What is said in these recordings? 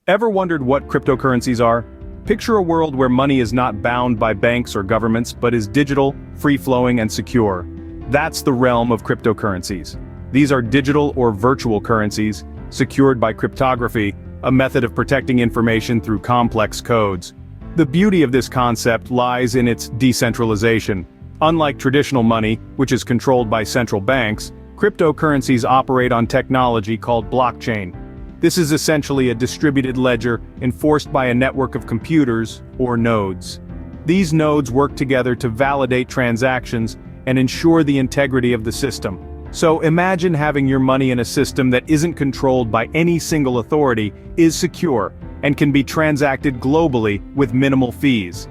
Ever wondered what cryptocurrencies are? Picture a world where money is not bound by banks or governments but is digital, free-flowing and secure. That's the realm of cryptocurrencies. These are digital or virtual currencies, secured by cryptography, a method of protecting information through complex codes. The beauty of this concept lies in its decentralization. Unlike traditional money, which is controlled by central banks, cryptocurrencies operate on technology called blockchain. This is essentially a distributed ledger enforced by a network of computers, or nodes. These nodes work together to validate transactions and ensure the integrity of the system. So imagine having your money in a system that isn't controlled by any single authority, is secure, and can be transacted globally with minimal fees.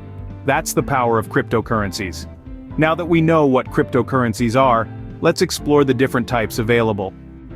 That's the power of cryptocurrencies. Now that we know what cryptocurrencies are, let's explore the different types available.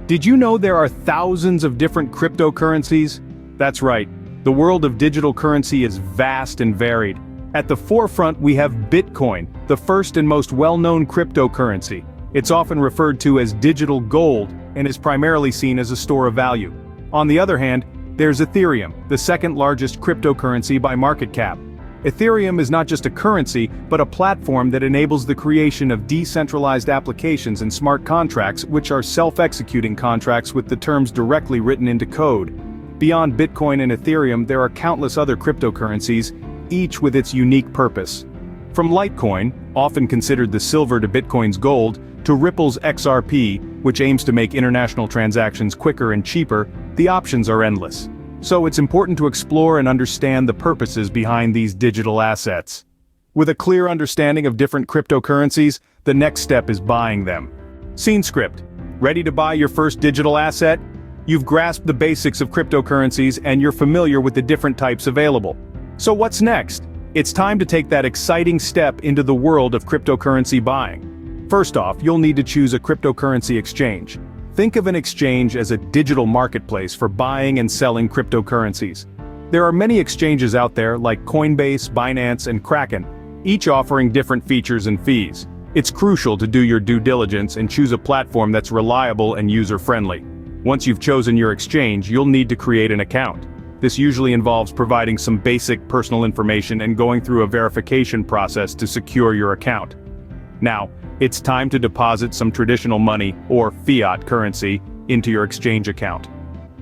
Did you know there are thousands of different cryptocurrencies? That's right, the world of digital currency is vast and varied. At the forefront we have Bitcoin, the first and most well-known cryptocurrency. It's often referred to as digital gold and is primarily seen as a store of value. On the other hand, there's Ethereum, the second largest cryptocurrency by market cap. Ethereum is not just a currency, but a platform that enables the creation of decentralized applications and smart contracts, which are self-executing contracts with the terms directly written into code. Beyond Bitcoin and Ethereum, there are countless other cryptocurrencies, each with its unique purpose. From Litecoin, often considered the silver to Bitcoin's gold, to Ripple's XRP, which aims to make international transactions quicker and cheaper, the options are endless. So it's important to explore and understand the purposes behind these digital assets. With a clear understanding of different cryptocurrencies, the next step is buying them. Scene script. Ready to buy your first digital asset? You've grasped the basics of cryptocurrencies and you're familiar with the different types available. So what's next? It's time to take that exciting step into the world of cryptocurrency buying. First off, you'll need to choose a cryptocurrency exchange. Think of an exchange as a digital marketplace for buying and selling cryptocurrencies. There are many exchanges out there like Coinbase, Binance, and Kraken, each offering different features and fees. It's crucial to do your due diligence and choose a platform that's reliable and user-friendly. Once you've chosen your exchange, you'll need to create an account. This usually involves providing some basic personal information and going through a verification process to secure your account. Now, it's time to deposit some traditional money, or fiat currency, into your exchange account.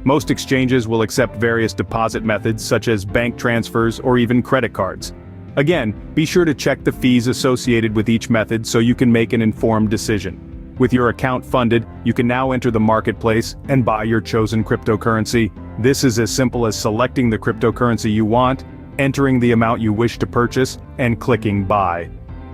Most exchanges will accept various deposit methods such as bank transfers or even credit cards. Again, be sure to check the fees associated with each method so you can make an informed decision. With your account funded, you can now enter the marketplace and buy your chosen cryptocurrency. This is as simple as selecting the cryptocurrency you want, entering the amount you wish to purchase, and clicking buy.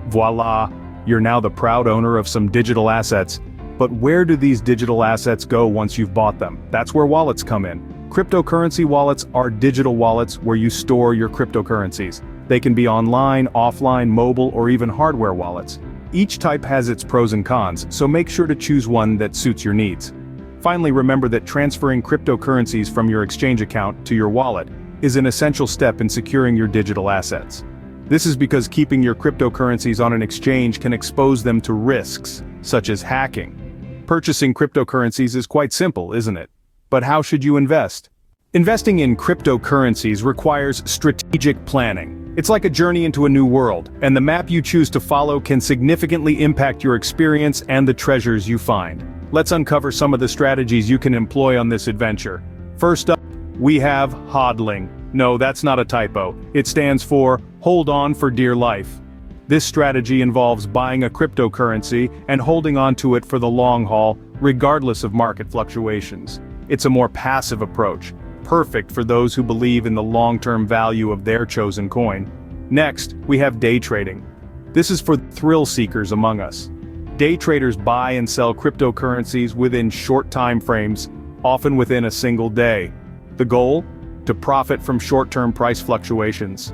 Voila! You're now the proud owner of some digital assets. But where do these digital assets go once you've bought them? That's where wallets come in. Cryptocurrency wallets are digital wallets where you store your cryptocurrencies. They can be online, offline, mobile, or even hardware wallets. Each type has its pros and cons, so make sure to choose one that suits your needs. Finally, remember that transferring cryptocurrencies from your exchange account to your wallet is an essential step in securing your digital assets. This is because keeping your cryptocurrencies on an exchange can expose them to risks, such as hacking. Purchasing cryptocurrencies is quite simple, isn't it? But how should you invest? Investing in cryptocurrencies requires strategic planning. It's like a journey into a new world, and the map you choose to follow can significantly impact your experience and the treasures you find. Let's uncover some of the strategies you can employ on this adventure. First up, we have HODLing. No, that's not a typo. It stands for Hold On for Dear Life. This strategy involves buying a cryptocurrency and holding on to it for the long haul, regardless of market fluctuations. It's a more passive approach, perfect for those who believe in the long-term value of their chosen coin. Next, we have day trading. This is for thrill seekers among us. Day traders buy and sell cryptocurrencies within short time frames, often within a single day. The goal? To profit from short-term price fluctuations.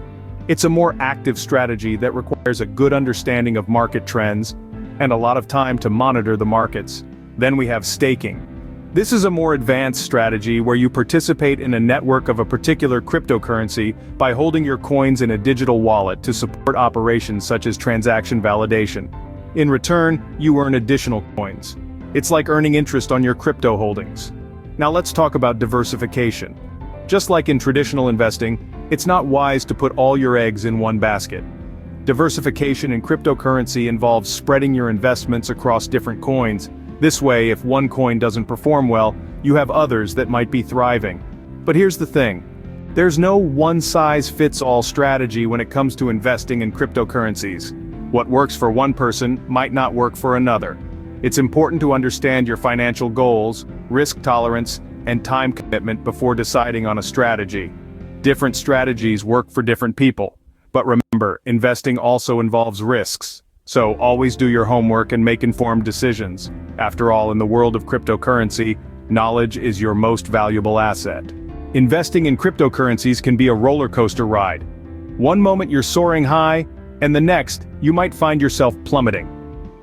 It's a more active strategy that requires a good understanding of market trends and a lot of time to monitor the markets. Then we have staking. This is a more advanced strategy where you participate in a network of a particular cryptocurrency by holding your coins in a digital wallet to support operations such as transaction validation. In return, you earn additional coins. It's like earning interest on your crypto holdings. Now let's talk about diversification. Just like in traditional investing, it's not wise to put all your eggs in one basket. Diversification in cryptocurrency involves spreading your investments across different coins. This way, if one coin doesn't perform well, you have others that might be thriving. But here's the thing. There's no one-size-fits-all strategy when it comes to investing in cryptocurrencies. What works for one person might not work for another. It's important to understand your financial goals, risk tolerance, and time commitment before deciding on a strategy. Different strategies work for different people. But remember, investing also involves risks. So always do your homework and make informed decisions. After all, in the world of cryptocurrency, knowledge is your most valuable asset. Investing in cryptocurrencies can be a roller coaster ride. One moment you're soaring high, and the next, you might find yourself plummeting.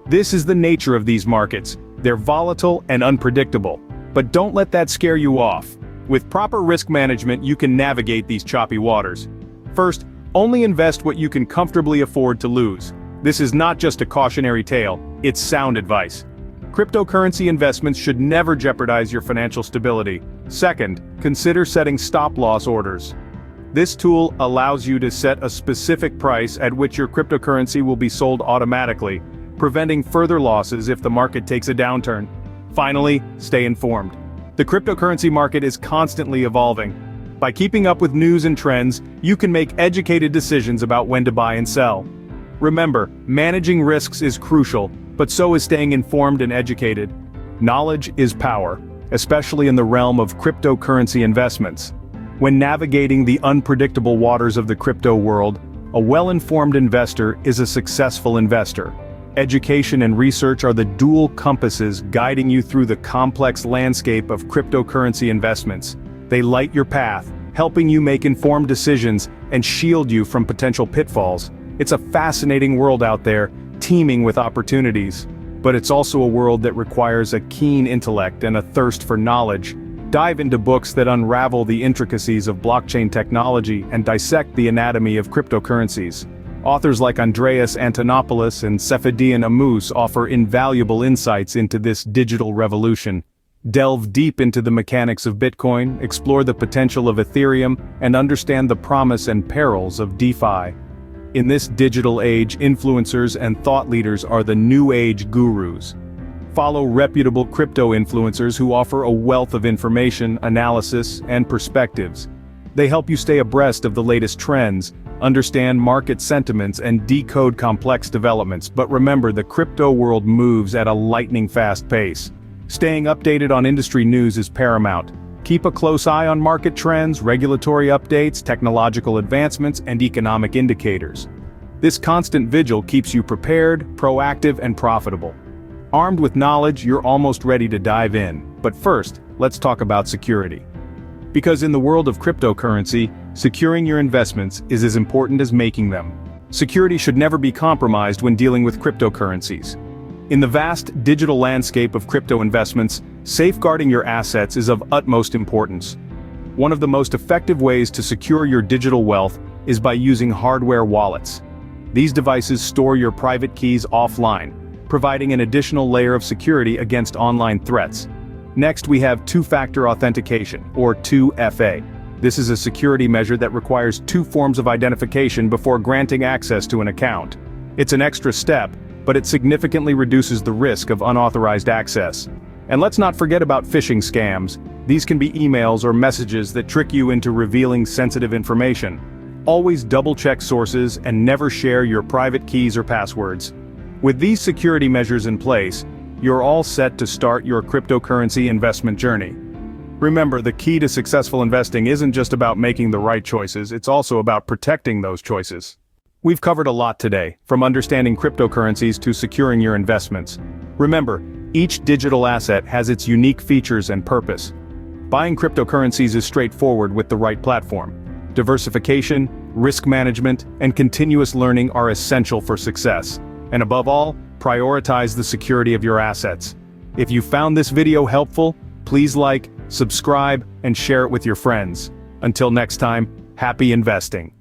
This is the nature of these markets. They're volatile and unpredictable. But don't let that scare you off. With proper risk management, you can navigate these choppy waters. First, only invest what you can comfortably afford to lose. This is not just a cautionary tale, it's sound advice. Cryptocurrency investments should never jeopardize your financial stability. Second, consider setting stop-loss orders. This tool allows you to set a specific price at which your cryptocurrency will be sold automatically, preventing further losses if the market takes a downturn. Finally, stay informed. The cryptocurrency market is constantly evolving. By keeping up with news and trends, you can make educated decisions about when to buy and sell. Remember, managing risks is crucial, but so is staying informed and educated. Knowledge is power, especially in the realm of cryptocurrency investments. When navigating the unpredictable waters of the crypto world, a well-informed investor is a successful investor. Education and research are the dual compasses guiding you through the complex landscape of cryptocurrency investments. They light your path, helping you make informed decisions and shield you from potential pitfalls. It's a fascinating world out there, teeming with opportunities. But it's also a world that requires a keen intellect and a thirst for knowledge. Dive into books that unravel the intricacies of blockchain technology and dissect the anatomy of cryptocurrencies. Authors like Andreas Antonopoulos and Sefedian Ammous offer invaluable insights into this digital revolution. Delve deep into the mechanics of Bitcoin, explore the potential of Ethereum, and understand the promise and perils of DeFi. In this digital age, influencers and thought leaders are the new age gurus. Follow reputable crypto influencers who offer a wealth of information, analysis, and perspectives. They help you stay abreast of the latest trends, understand market sentiments, and decode complex developments. But remember, the crypto world moves at a lightning-fast pace. Staying updated on industry news is paramount. Keep a close eye on market trends, regulatory updates, technological advancements, and economic indicators. This constant vigil keeps you prepared, proactive, and profitable. Armed with knowledge, you're almost ready to dive in. But first, let's talk about security. Because in the world of cryptocurrency, securing your investments is as important as making them. Security should never be compromised when dealing with cryptocurrencies. In the vast digital landscape of crypto investments, safeguarding your assets is of utmost importance. One of the most effective ways to secure your digital wealth is by using hardware wallets. These devices store your private keys offline, providing an additional layer of security against online threats. Next, we have two-factor authentication, or 2FA. This is a security measure that requires two forms of identification before granting access to an account. It's an extra step, but it significantly reduces the risk of unauthorized access. And let's not forget about phishing scams. These can be emails or messages that trick you into revealing sensitive information. Always double-check sources and never share your private keys or passwords. With these security measures in place, you're all set to start your cryptocurrency investment journey. Remember, the key to successful investing isn't just about making the right choices, it's also about protecting those choices. We've covered a lot today, from understanding cryptocurrencies to securing your investments. Remember, each digital asset has its unique features and purpose. Buying cryptocurrencies is straightforward with the right platform. Diversification, risk management, and continuous learning are essential for success. And above all, prioritize the security of your assets. If you found this video helpful, please like, subscribe, and share it with your friends. Until next time, happy investing.